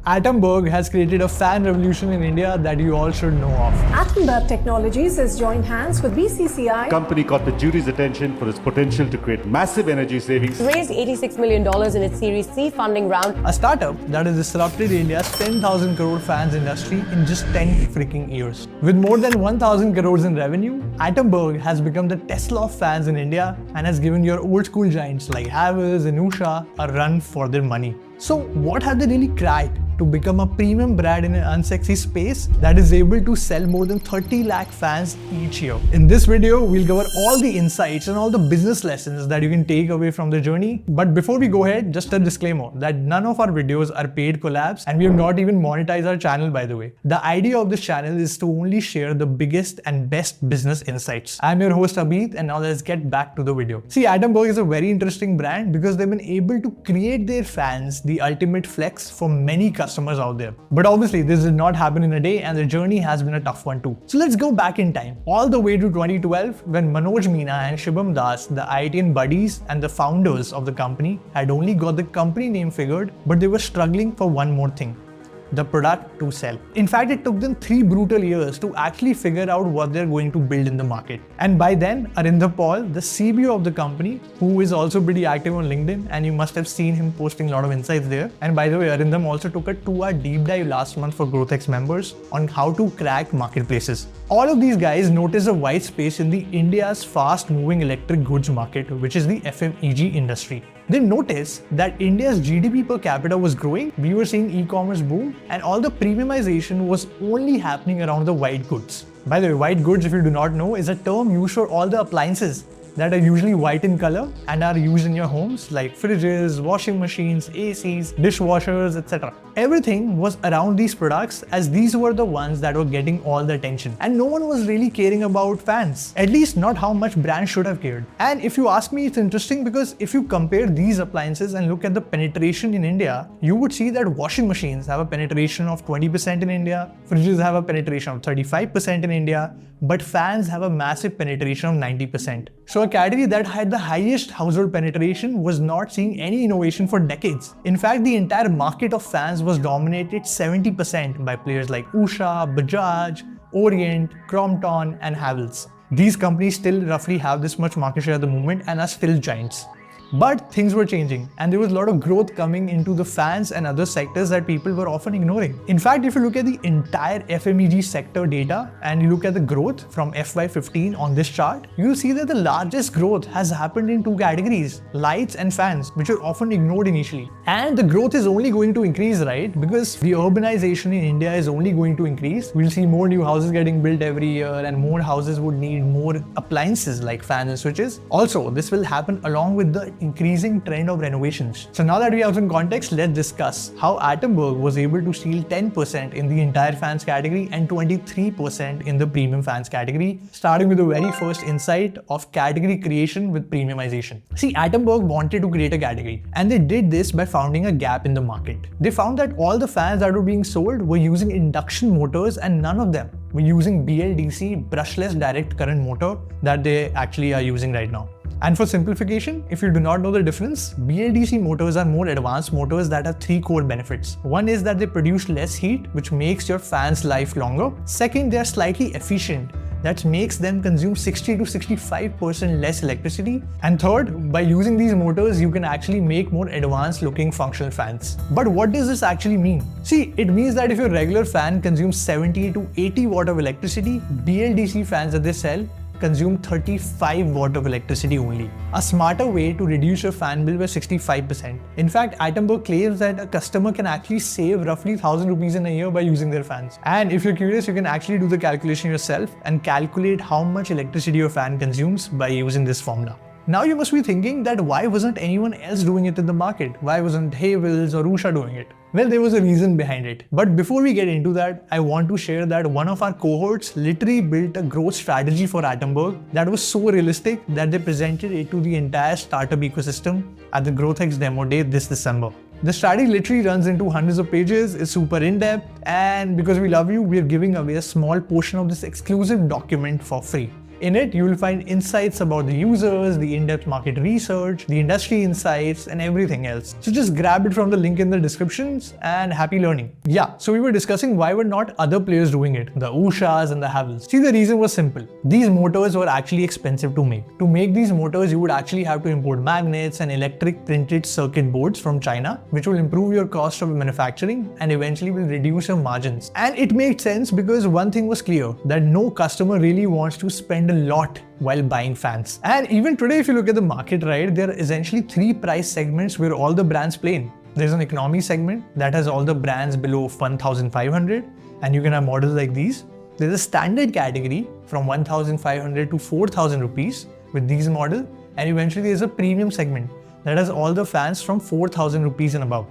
Atomberg has created a fan revolution in India that you all should know of. Atomberg Technologies has joined hands with BCCI. Company caught the jury's attention for its potential to create massive energy savings. Raised $86 million in its Series C funding round. A startup that has disrupted India's 10,000 crore fans industry in just 10 freaking years. With more than 1,000 crores in revenue, Atomberg has become the Tesla of fans in India and has given your old school giants like Havells and Usha a run for their money. So what have they really cracked to become a premium brand in an unsexy space that is able to sell more than 30 lakh fans each year? In this video, we'll cover all the insights and all the business lessons that you can take away from the journey. But before we go ahead, just a disclaimer that none of our videos are paid collabs and we have not even monetized our channel, by the way. The idea of this channel is to only share the biggest and best business insights. I'm your host Abid, and now let's get back to the video. See, Atomberg is a very interesting brand because they've been able to create their fans the ultimate flex for many customers out there. But obviously this did not happen in a day and the journey has been a tough one too. So let's go back in time, all the way to 2012 when Manoj Meena and Shubham Das, the IITian buddies and the founders of the company, had only got the company name figured, but they were struggling for one more thing: the product to sell. In fact, it took them 3 brutal years to actually figure out what they're going to build in the market. And by then, Arindam Paul, the CBO of the company, who is also pretty active on LinkedIn, and you must have seen him posting a lot of insights there. And by the way, Arindam also took a 2-hour deep dive last month for GrowthX members on how to crack marketplaces. All of these guys noticed a wide space in the India's fast-moving electric goods market, which is the FMEG industry. They noticed that India's GDP per capita was growing, we were seeing e-commerce boom, and all the premiumization was only happening around the white goods. By the way, white goods, if you do not know, is a term used for all the appliances that are usually white in color and are used in your homes, like fridges, washing machines, ACs, dishwashers, etc. Everything was around these products, as these were the ones that were getting all the attention. And no one was really caring about fans, at least not how much brands should have cared. And if you ask me, it's interesting because if you compare these appliances and look at the penetration in India, you would see that washing machines have a penetration of 20% in India, fridges have a penetration of 35% in India, but fans have a massive penetration of 90%. So a category that had the highest household penetration was not seeing any innovation for decades. In fact, the entire market of fans was dominated 70% by players like Usha, Bajaj, Orient, Crompton, and Havells. These companies still roughly have this much market share at the moment and are still giants. But things were changing and there was a lot of growth coming into the fans and other sectors that people were often ignoring. In fact, if you look at the entire FMEG sector data and you look at the growth from FY15 on this chart, you'll see that the largest growth has happened in 2 categories: lights and fans, which were often ignored initially. And the growth is only going to increase, right? Because the urbanization in India is only going to increase. We'll see more new houses getting built every year and more houses would need more appliances like fans and switches. Also, this will happen along with the increasing trend of renovations. So now that we have some context, let's discuss how Atomberg was able to steal 10% in the entire fans category and 23% in the premium fans category, starting with the very first insight of category creation with premiumization. See, Atomberg wanted to create a category, and they did this by finding a gap in the market. They found that all the fans that were being sold were using induction motors and none of them were using BLDC, brushless direct current motor that they actually are using right now. And for simplification, if you do not know the difference, BLDC motors are more advanced motors that have 3 core benefits. One is that they produce less heat, which makes your fan's life longer. Second, they are slightly efficient. That makes them consume 60 to 65% less electricity. And third, by using these motors, you can actually make more advanced looking functional fans. But what does this actually mean? See, it means that if your regular fan consumes 70 to 80 watt of electricity, BLDC fans that they sell consume 35 watt of electricity only. A smarter way to reduce your fan bill by 65%. In fact, Atomberg claims that a customer can actually save roughly 1,000 rupees in a year by using their fans. And if you're curious, you can actually do the calculation yourself and calculate how much electricity your fan consumes by using this formula. Now you must be thinking that why wasn't anyone else doing it in the market? Why wasn't Havells or Usha doing it? Well, there was a reason behind it. But before we get into that, I want to share that one of our cohorts literally built a growth strategy for Atomberg that was so realistic that they presented it to the entire startup ecosystem at the GrowthX demo day this December. The strategy literally runs into hundreds of pages, is super in-depth, and because we love you, we are giving away a small portion of this exclusive document for free. In it, you will find insights about the users, the in-depth market research, the industry insights, and everything else. So just grab it from the link in the descriptions and happy learning. Yeah, so we were discussing why were not other players doing it, the Ushas and the Havells. See, the reason was simple. These motors were actually expensive to make. To make these motors, you would actually have to import magnets and electric printed circuit boards from China, which will improve your cost of manufacturing and eventually will reduce your margins. And it made sense because one thing was clear, that no customer really wants to spend a lot while buying fans. And even today, if you look at the market, right, there are essentially 3 price segments where all the brands play in. There's an economy segment that has all the brands below 1,500, and you can have models like these. There's a standard category from 1,500 to 4,000 rupees with these models, and eventually there's a premium segment that has all the fans from 4,000 rupees and above.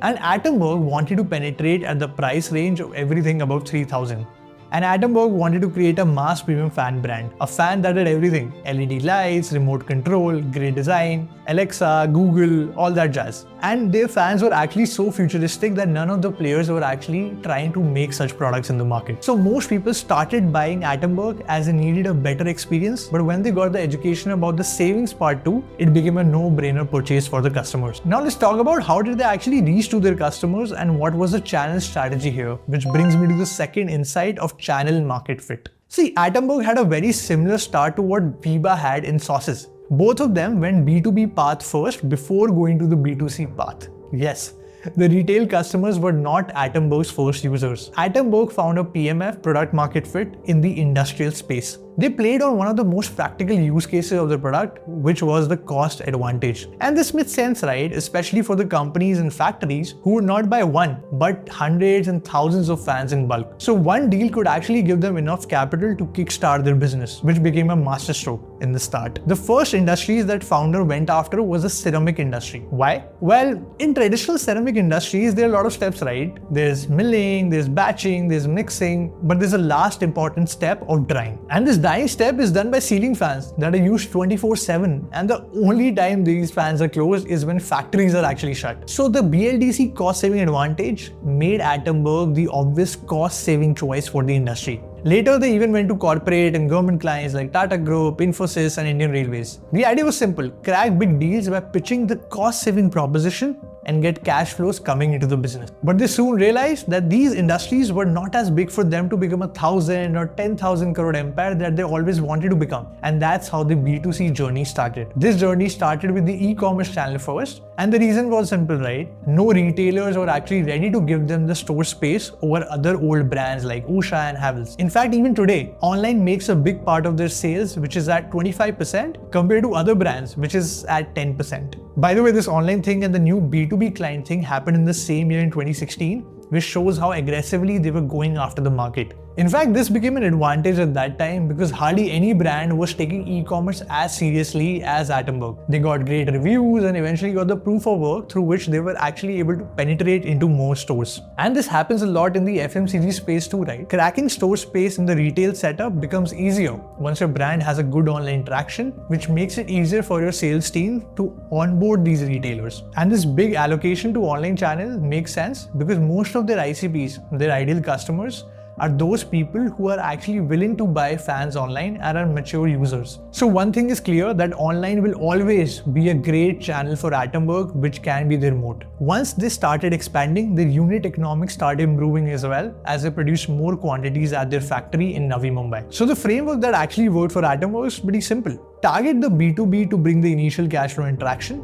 And Atomberg wanted to penetrate at the price range of everything above 3,000. And Atomberg wanted to create a mass premium fan brand, a fan that did everything: LED lights, remote control, great design, Alexa, Google, all that jazz. And their fans were actually so futuristic that none of the players were actually trying to make such products in the market. So most people started buying Atomberg as they needed a better experience, but when they got the education about the savings part too, it became a no-brainer purchase for the customers. Now let's talk about how did they actually reach to their customers and what was the channel strategy here, which brings me to the second insight of channel market fit. See, Atomberg had a very similar start to what Biba had in sauces. Both of them went B2B path first before going to the B2C path. Yes, the retail customers were not Atomberg's first users. Atomberg found a PMF, product market fit, in the industrial space. They played on one of the most practical use cases of the product, which was the cost advantage. And this made sense, right? Especially for the companies and factories who would not buy one, but hundreds and thousands of fans in bulk. So one deal could actually give them enough capital to kickstart their business, which became a masterstroke in the start. The first industries that founder went after was the ceramic industry. Why? Well, in traditional ceramic industries, there are a lot of steps, right? There's milling, there's batching, there's mixing, but there's a last important step of drying. And this drying step is done by ceiling fans that are used 24/7, and the only time these fans are closed is when factories are actually shut. So the BLDC cost saving advantage made Atomberg the obvious cost saving choice for the industry. Later, they even went to corporate and government clients like Tata Group, Infosys, and Indian Railways. The idea was simple: crack big deals by pitching the cost-saving proposition and get cash flows coming into the business. But they soon realized that these industries were not as big for them to become 1,000 or 10,000 crore empire that they always wanted to become. And that's how the B2C journey started. This journey started with the e-commerce channel first. And the reason was simple, right? No retailers were actually ready to give them the store space over other old brands like Usha and Havells. In fact, even today, online makes a big part of their sales, which is at 25% compared to other brands, which is at 10%. By the way, this online thing and the new B2B client thing happened in the same year in 2016, which shows how aggressively they were going after the market. In fact, this became an advantage at that time because hardly any brand was taking e-commerce as seriously as Atomberg. They got great reviews and eventually got the proof of work through which they were actually able to penetrate into more stores. And this happens a lot in the FMCG space too, right? Cracking store space in the retail setup becomes easier once your brand has a good online traction, which makes it easier for your sales team to onboard these retailers. And this big allocation to online channel makes sense because most of their ICPs, their ideal customers, are those people who are actually willing to buy fans online and are mature users. So one thing is clear, that online will always be a great channel for Atomberg, which can be their moat. Once they started expanding, their unit economics started improving as well as they produced more quantities at their factory in Navi Mumbai. So the framework that actually worked for Atomberg is pretty simple. Target the B2B to bring the initial cash flow and traction.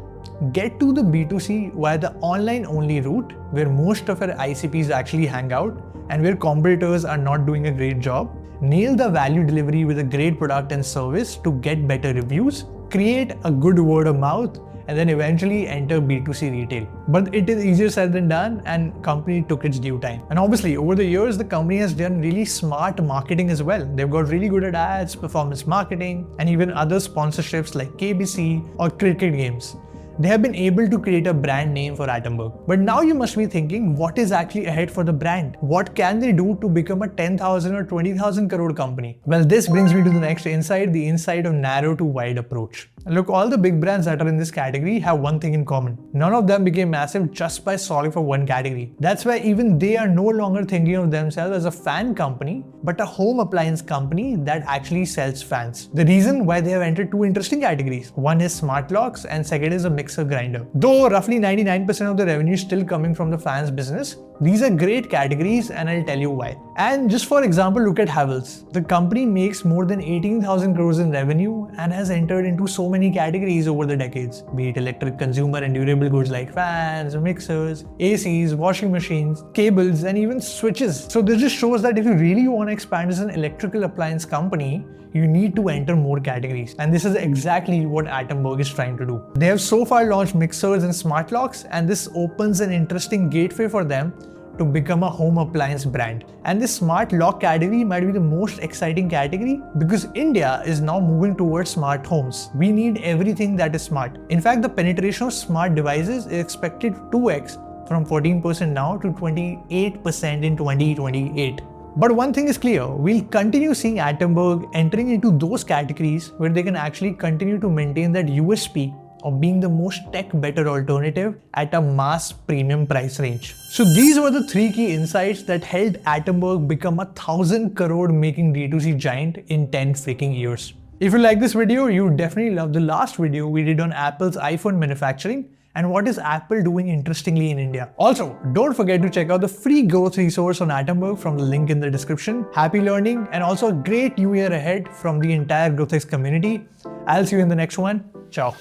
Get to the B2C via the online-only route where most of our ICPs actually hang out and where competitors are not doing a great job. Nail the value delivery with a great product and service to get better reviews. Create a good word of mouth and then eventually enter B2C retail. But it is easier said than done, and company took its due time. And obviously, over the years, the company has done really smart marketing as well. They've got really good at ads, performance marketing, and even other sponsorships like KBC or cricket games. They have been able to create a brand name for Atomberg. But now you must be thinking, what is actually ahead for the brand? What can they do to become a 10,000 or 20,000 crore company? Well, this brings me to the next insight, the insight of narrow to wide approach. Look, all the big brands that are in this category have one thing in common. None of them became massive just by solving for one category. That's why even they are no longer thinking of themselves as a fan company, but a home appliance company that actually sells fans. The reason why they have entered two interesting categories. One is smart locks and second is a mixer grinder. Though roughly 99% of the revenue is still coming from the fans business, these are great categories and I'll tell you why. And just for example, look at Havells. The company makes more than 18,000 crores in revenue and has entered into so many categories over the decades, be it electric consumer and durable goods like fans, mixers, ACs, washing machines, cables, and even switches. So this just shows that if you really want to expand as an electrical appliance company, you need to enter more categories. And this is exactly what Atomberg is trying to do. They have so far launched mixers and smart locks, and this opens an interesting gateway for them to become a home appliance brand. And this smart lock category might be the most exciting category because India is now moving towards smart homes. We need everything that is smart. In fact, the penetration of smart devices is expected 2x from 14% now to 28% in 2028. But one thing is clear, we'll continue seeing Atomberg entering into those categories where they can actually continue to maintain that USP of being the most tech-better alternative at a mass premium price range. So these were the three key insights that helped Atomberg become a 1,000 crore making D2C giant in 10 freaking years. If you like this video, you definitely love the last video we did on Apple's iPhone manufacturing and what is Apple doing interestingly in India. Also, don't forget to check out the free growth resource on Atomberg from the link in the description. Happy learning and also a great new year ahead from the entire GrowthX community. I'll see you in the next one. Ciao.